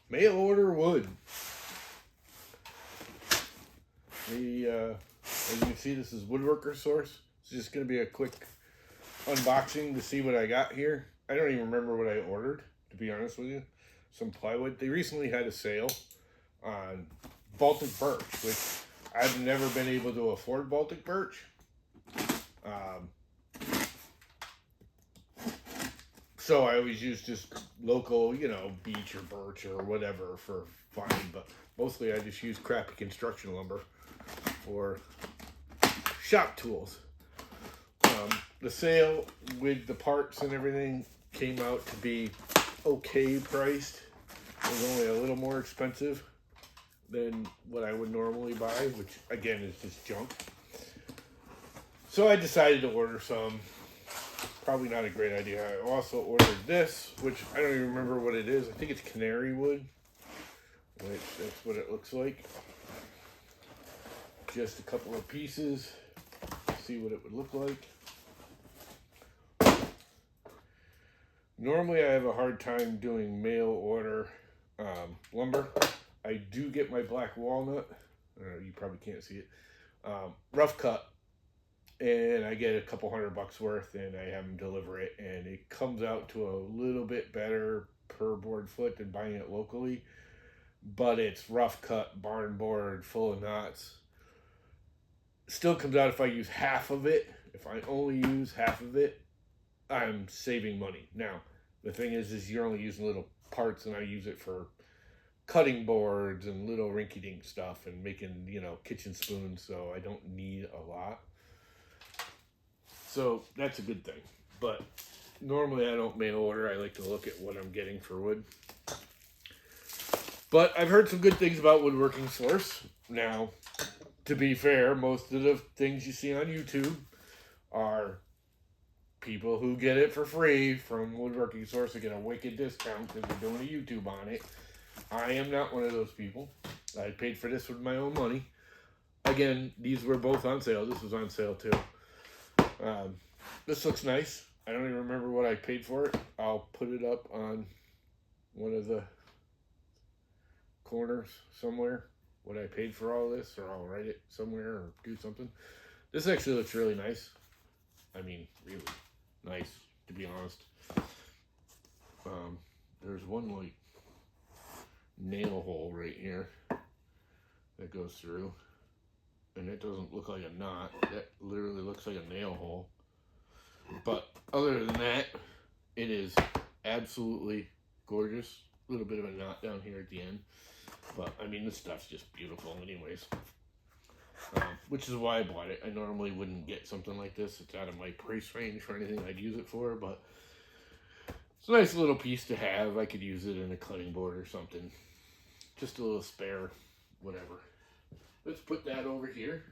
Mail order wood. As you can see, this is Woodworkers Source. It's just going to be a quick unboxing to see what I got here. I don't even remember what I ordered, to be honest with you. Some plywood. They recently had a sale on Baltic birch, which I've never been able to afford Baltic birch. So I always use just local, beech or birch or whatever for fine, but mostly I just use crappy construction lumber or shop tools. The sale with the parts and everything came out to be okay priced. It was only a little more expensive than what I would normally buy, which again is just junk. So I decided to order some. Probably not a great idea. I also ordered this, which I don't even remember what it is. I think it's canary wood. That's what it looks like. Just a couple of pieces. See what it would look like. Normally I have a hard time doing mail order lumber. I do get my black walnut. You probably can't see it. Rough cut. And I get a couple $100 worth and I have them deliver it. And it comes out to a little bit better per board foot than buying it locally. But it's rough cut, barn board, full of knots. Still comes out if I use half of it. If I only use half of it, I'm saving money. Now, the thing is you're only using little parts, and I use it for cutting boards and little rinky-dink stuff and making, kitchen spoons, so I don't need a lot. So that's a good thing. But normally I don't mail order. I like to look at what I'm getting for wood. But I've heard some good things about Woodworking Source. Now, to be fair, most of the things you see on YouTube are people who get it for free from Woodworking Source to get a wicked discount because they're doing a YouTube on it. I am not one of those people. I paid for this with my own money. Again, these were both on sale. This was on sale too. This looks nice. I don't even remember what I paid for it. I'll put it up on one of the corners somewhere, what I paid for all this, or I'll write it somewhere or do something. This actually looks really nice. I mean, really nice, to be honest. There's one nail hole right here that goes through, and it doesn't look like a knot. That literally looks like a nail hole. But other than that, it is absolutely gorgeous. A little bit of a knot down here at the end, but I mean, this stuff's just beautiful anyways. Which is why I bought it. I normally wouldn't get something like this. It's out of my price range for anything I'd use it for, but it's a nice little piece to have. I could use it in a cutting board or something. Just a little spare, whatever. Let's put that over here.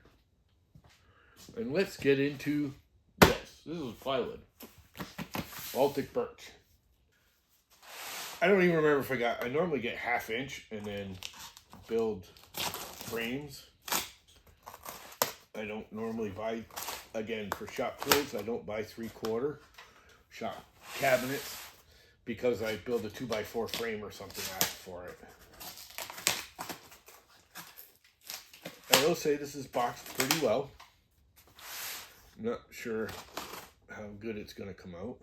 And let's get into this. This is plywood. Baltic birch. I don't even remember if I normally get 1/2 inch and then build frames. I don't normally buy, again, for shop tools, I don't buy 3/4 shop cabinets because I build a 2x4 frame or something out for it. I will say this is boxed pretty well. Not sure how good it's going to come out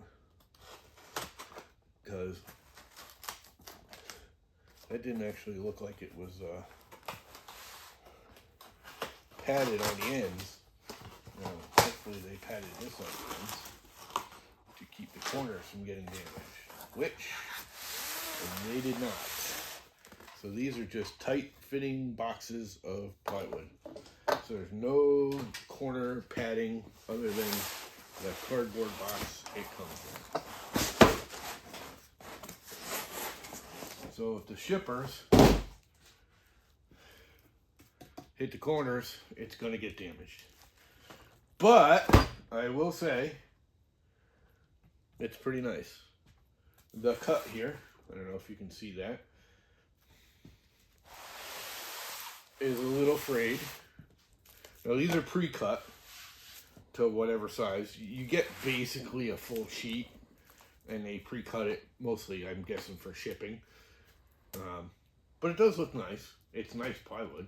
because that didn't actually look like it was padded on the ends. Hopefully they padded this on the ends to keep the corners from getting damaged, which they did not. So these are just tight fitting boxes of plywood. So there's no corner padding other than the cardboard box it comes in. So if the shippers hit the corners, it's going to get damaged. But I will say it's pretty nice. The cut here, I don't know if you can see that, is a little frayed. Now these are pre-cut to whatever size. You get basically a full sheet and they pre-cut it, mostly I'm guessing for shipping. But it does look nice. It's nice plywood.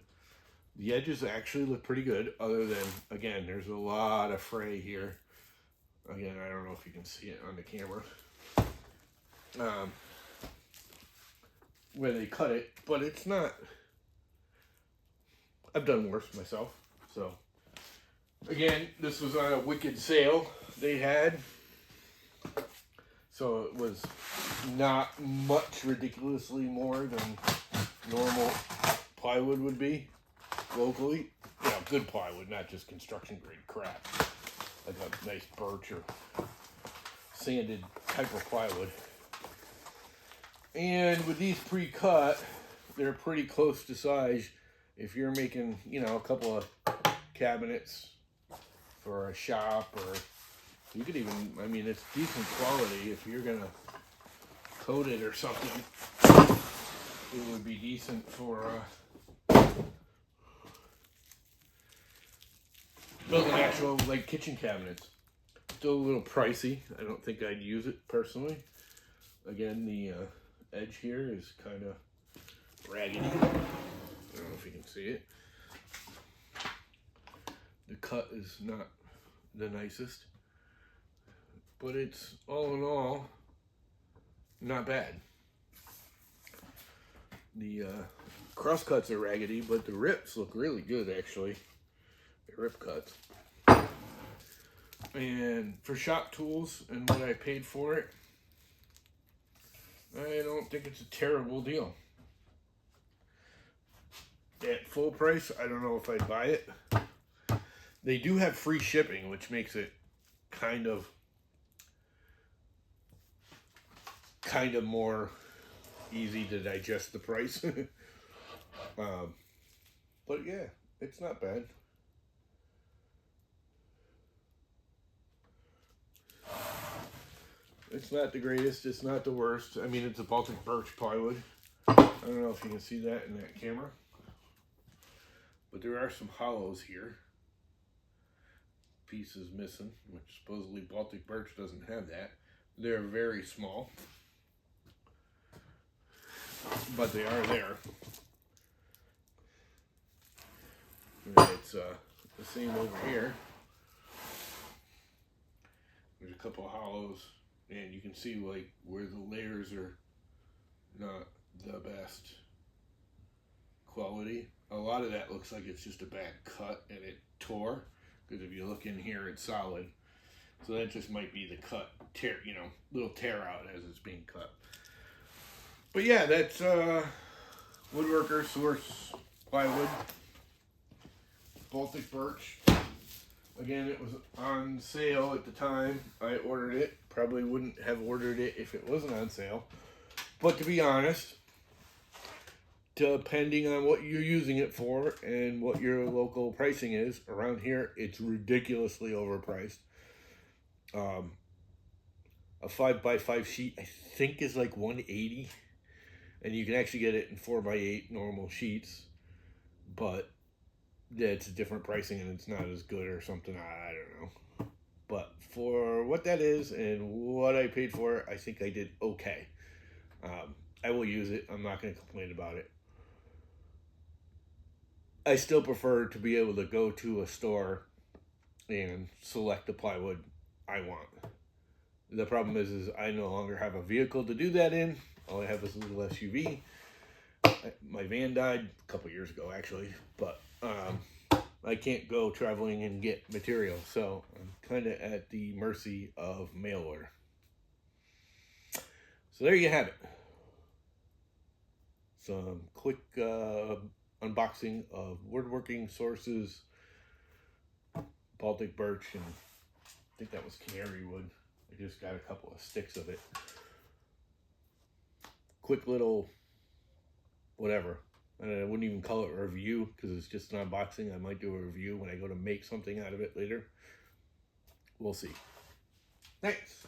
The edges actually look pretty good, other than, again, there's a lot of fray here. Again, I don't know if you can see it on the camera. Where they cut it, but it's not. I've done worse myself. So, again, this was on a wicked sale they had. So it was not much ridiculously more than normal plywood would be locally. You know, good plywood, not just construction grade crap. Like a nice birch or sanded type of plywood. And with these pre-cut, they're pretty close to size. If you're making, you know, a couple of cabinets for a shop, or you could even, I mean, it's decent quality. If you're gonna coat it or something, it would be decent for building actual, like, kitchen cabinets. Still a little pricey. I don't think I'd use it personally. Again, the edge here is kind of raggedy. I don't know if you can see it. The cut is not the nicest, but it's all in all not bad. The cross cuts are raggedy, but the rips look really good actually. The rip cuts. And for shop tools and what I paid for it, I don't think it's a terrible deal. At full price, I don't know if I'd buy it. They do have free shipping, which makes it kind of more easy to digest the price. But yeah, it's not bad. It's not the greatest, it's not the worst. I mean, it's a Baltic birch plywood. I don't know if you can see that in that camera. But there are some hollows here. Pieces missing, which supposedly Baltic birch doesn't have that. They're very small, but they are there. And it's the same over here. There's a couple of hollows, and you can see like where the layers are not the best quality. A lot of that looks like it's just a bad cut and it tore, because if you look in here, it's solid. So that just might be the cut tear, you know, little tear out as it's being cut. But yeah, that's Woodworkers Source plywood, Baltic birch. Again, it was on sale at the time I ordered it. Probably wouldn't have ordered it if it wasn't on sale. But to be honest, depending on what you're using it for and what your local pricing is, around here, it's ridiculously overpriced. A 5x5 sheet, I think, is like $180. And you can actually get it in 4x8 normal sheets. But it's different pricing and it's not as good or something. I don't know. But for what that is and what I paid for it, I think I did okay. I will use it. I'm not going to complain about it. I still prefer to be able to go to a store and select the plywood I want. The problem is I no longer have a vehicle to do that in. All I have is a little SUV. My van died a couple years ago, actually, but I can't go traveling and get material, so I'm kind of at the mercy of mail order. So there you have it. Some quick unboxing of Woodworking Source's Baltic birch, and I think that was canary wood. I just got a couple of sticks of it. Quick little whatever. I wouldn't even call it a review because it's just an unboxing. I might do a review when I go to make something out of it later. We'll see. Thanks.